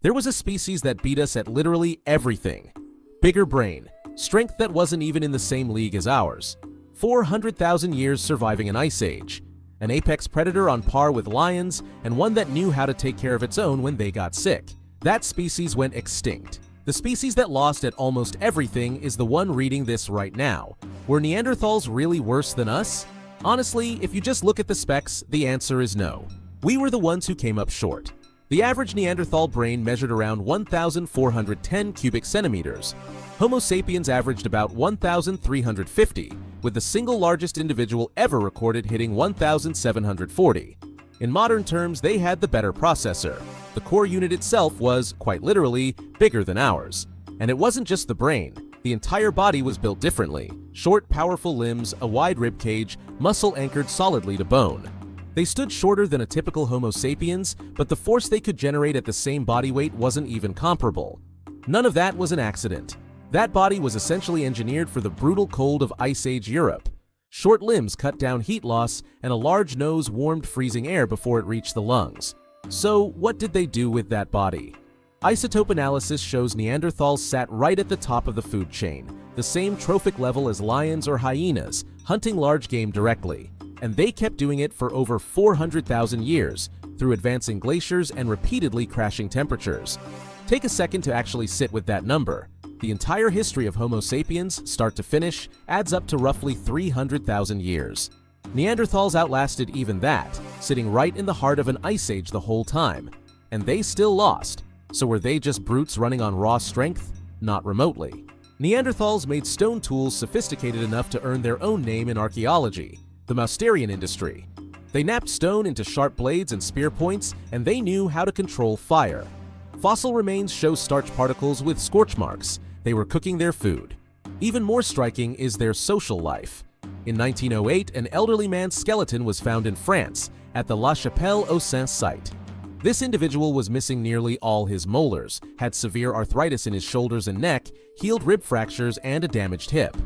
There was a species that beat us at literally everything. Bigger brain, strength that wasn't even in the same league as ours. 400,000 years surviving an ice age. An apex predator on par with lions, and one that knew how to take care of its own when they got sick. That species went extinct. The species that lost at almost everything is the one reading this right now. Were Neanderthals really worse than us? Honestly, if you just look at the specs, the answer is no. We were the ones who came up short. The average Neanderthal brain measured around 1,410 cubic centimeters. Homo sapiens averaged about 1,350, with the single largest individual ever recorded hitting 1,740. In modern terms, they had the better processor. The core unit itself was, quite literally, bigger than ours. And it wasn't just the brain. The entire body was built differently. Short, powerful limbs, a wide rib cage, muscle anchored solidly to bone. They stood shorter than a typical Homo sapiens, but the force they could generate at the same body weight wasn't even comparable. None of that was an accident. That body was essentially engineered for the brutal cold of Ice Age Europe. Short limbs cut down heat loss, and a large nose warmed freezing air before it reached the lungs. So, what did they do with that body? Isotope analysis shows Neanderthals sat right at the top of the food chain, the same trophic level as lions or hyenas, hunting large game directly. And they kept doing it for over 400,000 years, through advancing glaciers and repeatedly crashing temperatures. Take a second to actually sit with that number. The entire history of Homo sapiens, start to finish, adds up to roughly 300,000 years. Neanderthals outlasted even that, sitting right in the heart of an ice age the whole time. And they still lost. So were they just brutes running on raw strength? Not remotely. Neanderthals made stone tools sophisticated enough to earn their own name in archaeology, the Mousterian industry. They knapped stone into sharp blades and spear points, and they knew how to control fire. Fossil remains show starch particles with scorch marks. They were cooking their food. Even more striking is their social life. In 1908, an elderly man's skeleton was found in France, at the La Chapelle-aux-Saints site. This individual was missing nearly all his molars, had severe arthritis in his shoulders and neck, healed rib fractures, and a damaged hip.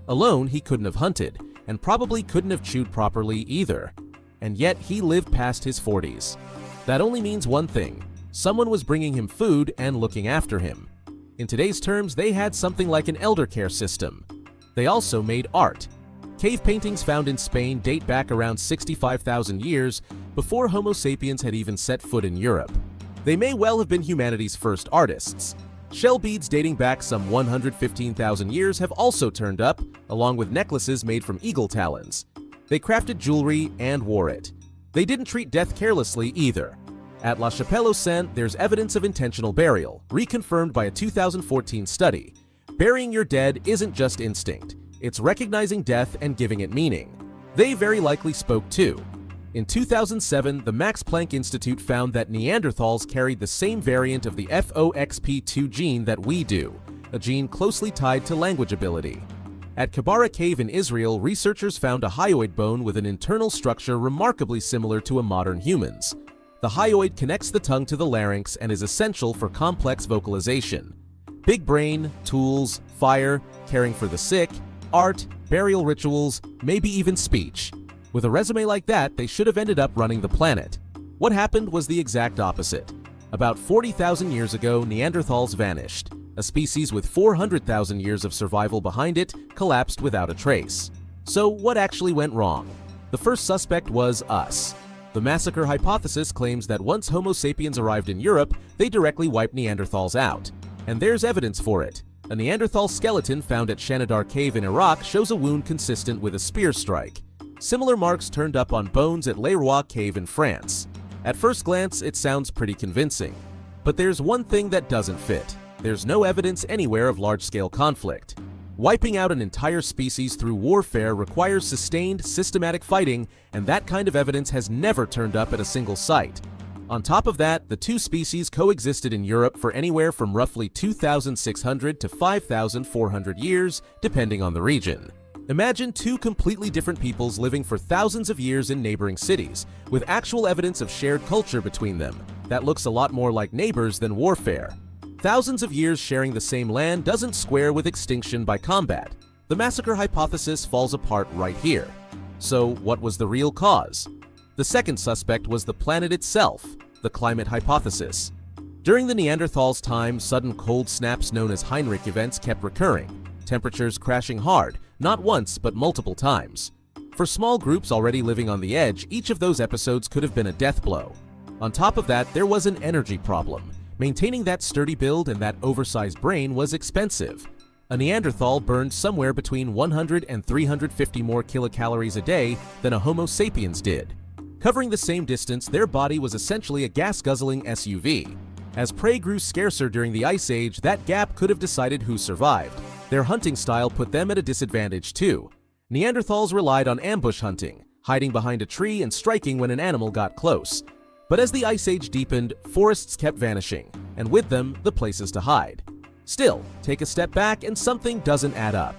Alone, he couldn't have hunted, and probably couldn't have chewed properly either. And yet, he lived past his 40s. That only means one thing. Someone was bringing him food and looking after him. In today's terms, they had something like an elder care system. They also made art. Cave paintings found in Spain date back around 65,000 years, before Homo sapiens had even set foot in Europe. They may well have been humanity's first artists. Shell beads dating back some 115,000 years have also turned up, along with necklaces made from eagle talons. They crafted jewelry and wore it. They didn't treat death carelessly either. At La Chapelle-aux-Saints, there's evidence of intentional burial, reconfirmed by a 2014 study. Burying your dead isn't just instinct. It's recognizing death and giving it meaning. They very likely spoke too. In 2007, the Max Planck Institute found that Neanderthals carried the same variant of the FOXP2 gene that we do, a gene closely tied to language ability. At Kibara Cave in Israel, researchers found a hyoid bone with an internal structure remarkably similar to a modern human's. The hyoid connects the tongue to the larynx and is essential for complex vocalization. Big brain, tools, fire, caring for the sick, art, burial rituals, maybe even speech. With a resume like that, they should have ended up running the planet. What happened was the exact opposite. About 40,000 years ago, Neanderthals vanished. A species with 400,000 years of survival behind it collapsed without a trace. So what actually went wrong? The first suspect was us. The massacre hypothesis claims that once Homo sapiens arrived in Europe, they directly wiped Neanderthals out. And there's evidence for it. A Neanderthal skeleton found at Shanidar Cave in Iraq shows a wound consistent with a spear strike. Similar marks turned up on bones at Le Roi Cave in France. At first glance, it sounds pretty convincing. But there's one thing that doesn't fit. There's no evidence anywhere of large-scale conflict. Wiping out an entire species through warfare requires sustained, systematic fighting, and that kind of evidence has never turned up at a single site. On top of that, the two species coexisted in Europe for anywhere from roughly 2,600 to 5,400 years, depending on the region. Imagine two completely different peoples living for thousands of years in neighboring cities, with actual evidence of shared culture between them. That looks a lot more like neighbors than warfare. Thousands of years sharing the same land doesn't square with extinction by combat. The massacre hypothesis falls apart right here. So what was the real cause? The second suspect was the planet itself, the climate hypothesis. During the Neanderthals' time, sudden cold snaps known as Heinrich events kept recurring, temperatures crashing hard, not once but multiple times. For small groups already living on the edge, each of those episodes could have been a death blow. On top of that, there was an energy problem. Maintaining that sturdy build and that oversized brain was expensive. A Neanderthal burned somewhere between 100 and 350 more kilocalories a day than a Homo sapiens did. Covering the same distance, their body was essentially a gas-guzzling SUV. As prey grew scarcer during the Ice Age, that gap could have decided who survived. Their hunting style put them at a disadvantage too. Neanderthals relied on ambush hunting, hiding behind a tree and striking when an animal got close. But as the Ice Age deepened, forests kept vanishing, and with them, the places to hide. Still, take a step back and something doesn't add up.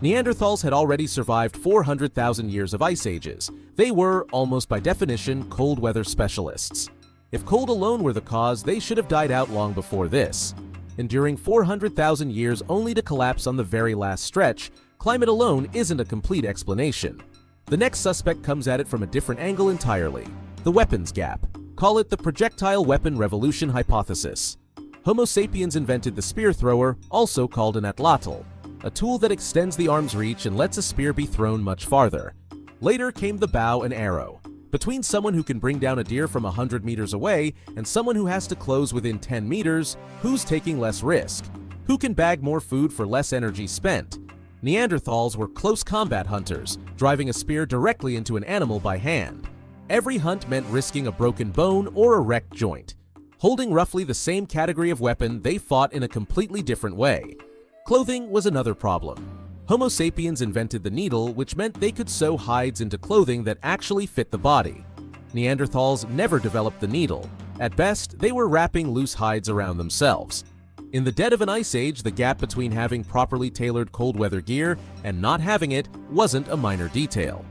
Neanderthals had already survived 400,000 years of ice ages. They were, almost by definition, cold weather specialists. If cold alone were the cause, they should have died out long before this. Enduring 400,000 years only to collapse on the very last stretch, climate alone isn't a complete explanation. The next suspect comes at it from a different angle entirely: the weapons gap. Call it the projectile weapon revolution hypothesis. Homo sapiens invented the spear thrower, also called an atlatl, a tool that extends the arm's reach and lets a spear be thrown much farther. Later came the bow and arrow. Between someone who can bring down a deer from 100 meters away and someone who has to close within 10 meters, who's taking less risk? Who can bag more food for less energy spent? Neanderthals were close combat hunters, driving a spear directly into an animal by hand. Every hunt meant risking a broken bone or a wrecked joint. Holding roughly the same category of weapon, they fought in a completely different way. Clothing was another problem. Homo sapiens invented the needle, which meant they could sew hides into clothing that actually fit the body. Neanderthals never developed the needle. At best, they were wrapping loose hides around themselves. In the dead of an ice age, the gap between having properly tailored cold weather gear and not having it wasn't a minor detail.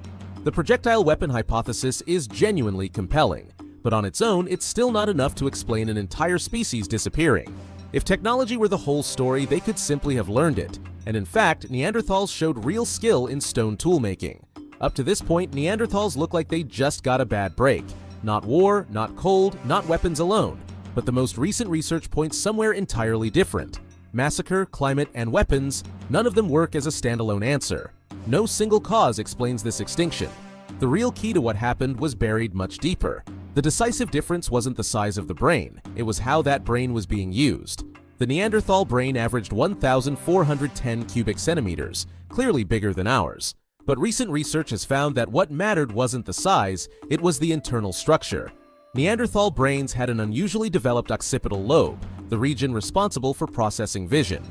The projectile weapon hypothesis is genuinely compelling, but on its own, it's still not enough to explain an entire species disappearing. If technology were the whole story, they could simply have learned it. And in fact, Neanderthals showed real skill in stone toolmaking. Up to this point, Neanderthals look like they just got a bad break. Not war, not cold, not weapons alone. But the most recent research points somewhere entirely different. Massacre, climate, and weapons, none of them work as a standalone answer. No single cause explains this extinction. The real key to what happened was buried much deeper. The decisive difference wasn't the size of the brain, it was how that brain was being used. The Neanderthal brain averaged 1,410 cubic centimeters, clearly bigger than ours. But recent research has found that what mattered wasn't the size, it was the internal structure. Neanderthal brains had an unusually developed occipital lobe, the region responsible for processing vision.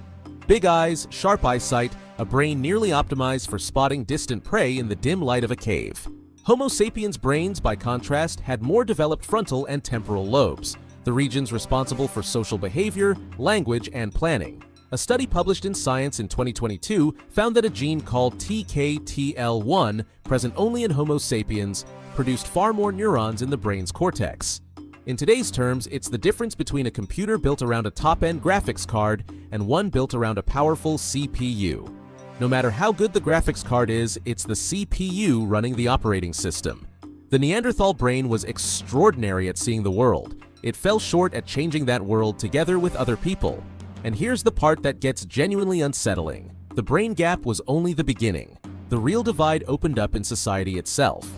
Big eyes, sharp eyesight, a brain nearly optimized for spotting distant prey in the dim light of a cave. Homo sapiens brains, by contrast, had more developed frontal and temporal lobes, the regions responsible for social behavior, language, and planning. A study published in Science in 2022 found that a gene called TKTL1, present only in Homo sapiens, produced far more neurons in the brain's cortex. In today's terms, it's the difference between a computer built around a top-end graphics card and one built around a powerful CPU. No matter how good the graphics card is, it's the CPU running the operating system. The Neanderthal brain was extraordinary at seeing the world. It fell short at changing that world together with other people. And here's the part that gets genuinely unsettling. The brain gap was only the beginning. The real divide opened up in society itself.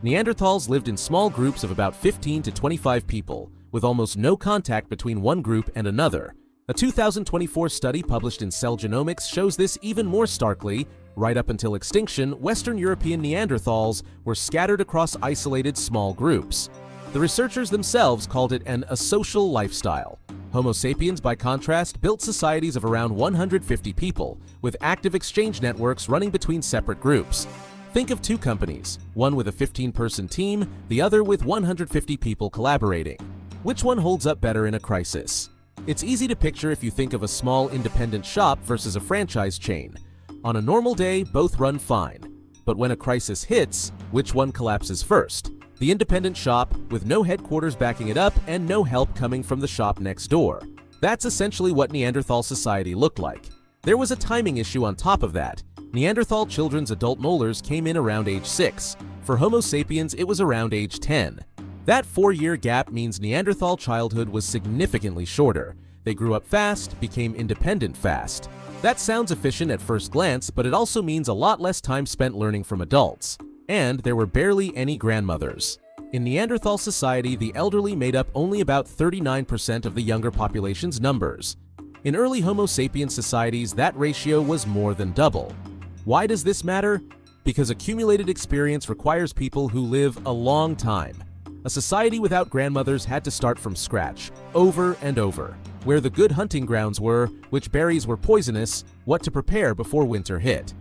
Neanderthals lived in small groups of about 15 to 25 people, with almost no contact between one group and another. A 2024 study published in Cell Genomics shows this even more starkly. Right up until extinction, Western European Neanderthals were scattered across isolated small groups. The researchers themselves called it an asocial lifestyle. Homo sapiens, by contrast, built societies of around 150 people, with active exchange networks running between separate groups. Think of two companies, one with a 15-person team, the other with 150 people collaborating. Which one holds up better in a crisis? It's easy to picture if you think of a small independent shop versus a franchise chain. On a normal day, both run fine. But when a crisis hits, which one collapses first? The independent shop, with no headquarters backing it up and no help coming from the shop next door. That's essentially what Neanderthal society looked like. There was a timing issue on top of that. Neanderthal children's adult molars came in around age 6. For Homo sapiens, it was around age 10. That 4-year gap means Neanderthal childhood was significantly shorter. They grew up fast, became independent fast. That sounds efficient at first glance, but it also means a lot less time spent learning from adults. And there were barely any grandmothers. In Neanderthal society, the elderly made up only about 39% of the younger population's numbers. In early Homo sapiens societies, that ratio was more than double. Why does this matter? Because accumulated experience requires people who live a long time. A society without grandmothers had to start from scratch, over and over, where the good hunting grounds were, which berries were poisonous, what to prepare before winter hit.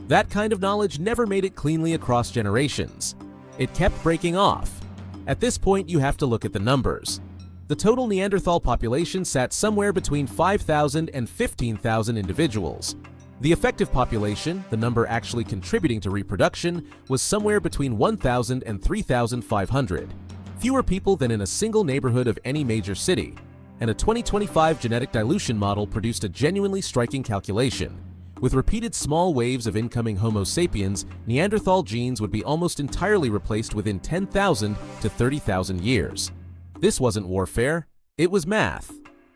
That kind of knowledge never made it cleanly across generations. It kept breaking off. At this point, you have to look at the numbers. The total Neanderthal population sat somewhere between 5,000 and 15,000 individuals. The effective population, the number actually contributing to reproduction, was somewhere between 1,000 and 3,500. Fewer people than in a single neighborhood of any major city. And a 2025 genetic dilution model produced a genuinely striking calculation. With repeated small waves of incoming Homo sapiens, Neanderthal genes would be almost entirely replaced within 10,000 to 30,000 years. This wasn't warfare, it was math.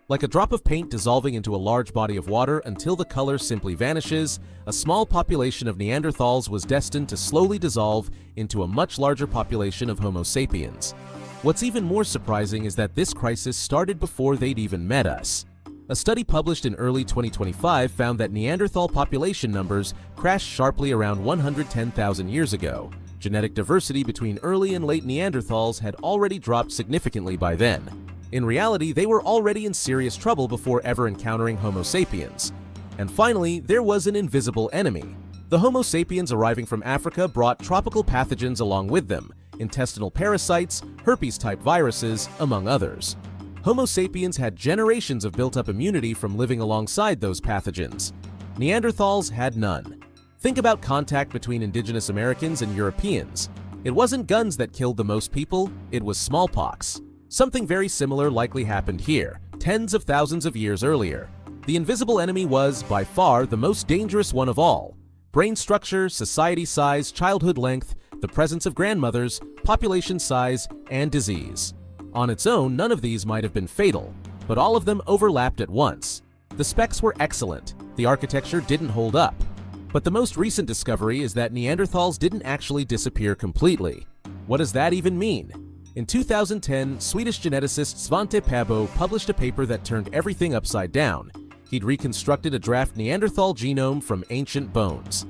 Like a drop of paint dissolving into a large body of water until the color simply vanishes, a small population of Neanderthals was destined to slowly dissolve into a much larger population of Homo sapiens. What's even more surprising is that this crisis started before they'd even met us. A study published in early 2025 found that Neanderthal population numbers crashed sharply around 110,000 years ago. Genetic diversity between early and late Neanderthals had already dropped significantly by then. In reality, they were already in serious trouble before ever encountering Homo sapiens. And finally, there was an invisible enemy. The Homo sapiens arriving from Africa brought tropical pathogens along with them, intestinal parasites, herpes-type viruses, among others. Homo sapiens had generations of built-up immunity from living alongside those pathogens. Neanderthals had none. Think about contact between indigenous Americans and Europeans. It wasn't guns that killed the most people, it was smallpox. Something very similar likely happened here, tens of thousands of years earlier. The invisible enemy was, by far, the most dangerous one of all. Brain structure, society size, childhood length, the presence of grandmothers, population size, and disease. On its own, none of these might have been fatal, but all of them overlapped at once. The specs were excellent, the architecture didn't hold up. But the most recent discovery is that Neanderthals didn't actually disappear completely. What does that even mean? In 2010, Swedish geneticist Svante Pääbo published a paper that turned everything upside down. He'd reconstructed a draft Neanderthal genome from ancient bones.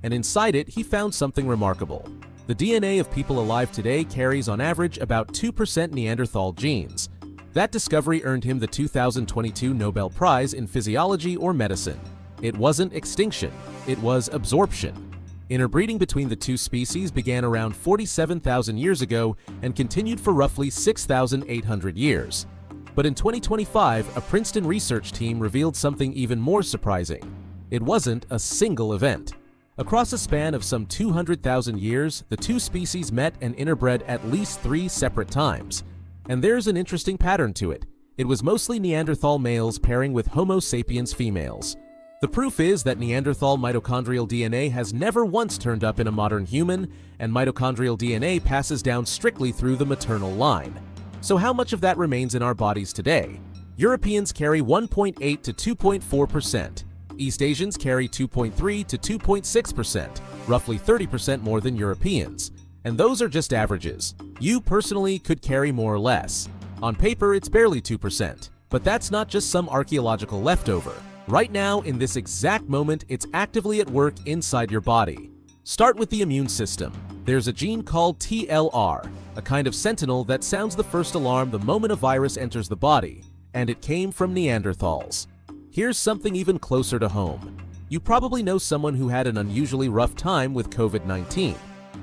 And inside it, he found something remarkable. The DNA of people alive today carries on average about 2% Neanderthal genes. That discovery earned him the 2022 Nobel Prize in Physiology or Medicine. It wasn't extinction, it was absorption. Interbreeding between the two species began around 47,000 years ago and continued for roughly 6,800 years. But in 2025, a Princeton research team revealed something even more surprising. It wasn't a single event. Across a span of some 200,000 years, the two species met and interbred at least 3 separate times. And there's an interesting pattern to it. It was mostly Neanderthal males pairing with Homo sapiens females. The proof is that Neanderthal mitochondrial DNA has never once turned up in a modern human, and mitochondrial DNA passes down strictly through the maternal line. So how much of that remains in our bodies today? Europeans carry 1.8 to 2.4%. East Asians carry 2.3 to 2.6%, roughly 30% more than Europeans. And those are just averages. You personally could carry more or less. On paper, it's barely 2%, but that's not just some archaeological leftover. Right now, in this exact moment, it's actively at work inside your body. Start with the immune system. There's a gene called TLR, a kind of sentinel that sounds the first alarm the moment a virus enters the body, and it came from Neanderthals. Here's something even closer to home. You probably know someone who had an unusually rough time with COVID-19.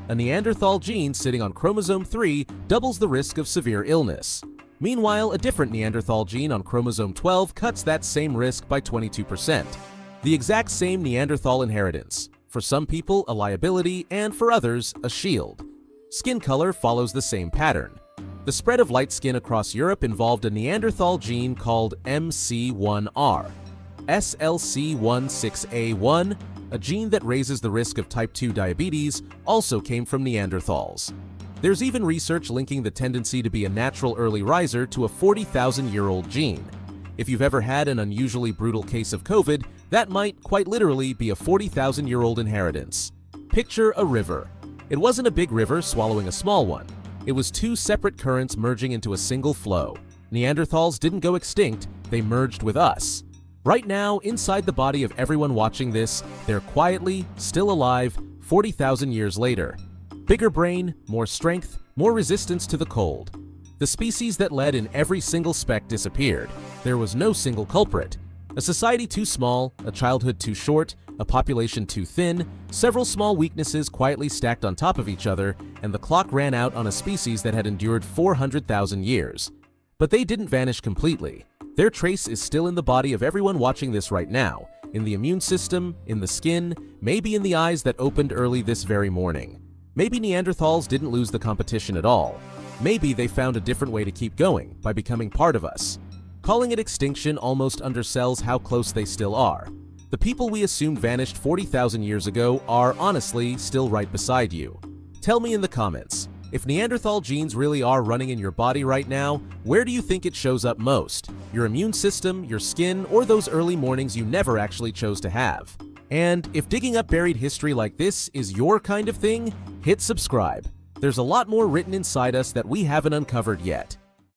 A Neanderthal gene sitting on chromosome 3 doubles the risk of severe illness. Meanwhile, a different Neanderthal gene on chromosome 12 cuts that same risk by 22%. The exact same Neanderthal inheritance. For some people, a liability, and for others, a shield. Skin color follows the same pattern. The spread of light skin across Europe involved a Neanderthal gene called MC1R. SLC16A1, a gene that raises the risk of type 2 diabetes, also came from Neanderthals. There's even research linking the tendency to be a natural early riser to a 40,000-year-old gene. If you've ever had an unusually brutal case of COVID, that might, quite literally, be a 40,000-year-old inheritance. Picture a river. It wasn't a big river swallowing a small one. It was two separate currents merging into a single flow. Neanderthals didn't go extinct, they merged with us. Right now, inside the body of everyone watching this, they're quietly, still alive, 40,000 years later. Bigger brain, more strength, more resistance to the cold. The species that led in every single speck disappeared. There was no single culprit. A society too small, a childhood too short, a population too thin, several small weaknesses quietly stacked on top of each other, and the clock ran out on a species that had endured 400,000 years. But they didn't vanish completely. Their trace is still in the body of everyone watching this right now, in the immune system, in the skin, maybe in the eyes that opened early this very morning. Maybe Neanderthals didn't lose the competition at all. Maybe they found a different way to keep going, by becoming part of us. Calling it extinction almost undersells how close they still are. The people we assumed vanished 40,000 years ago are, honestly, still right beside you. Tell me in the comments, if Neanderthal genes really are running in your body right now, where do you think it shows up most? Your immune system, your skin, or those early mornings you never actually chose to have? And if digging up buried history like this is your kind of thing, hit subscribe. There's a lot more written inside us that we haven't uncovered yet.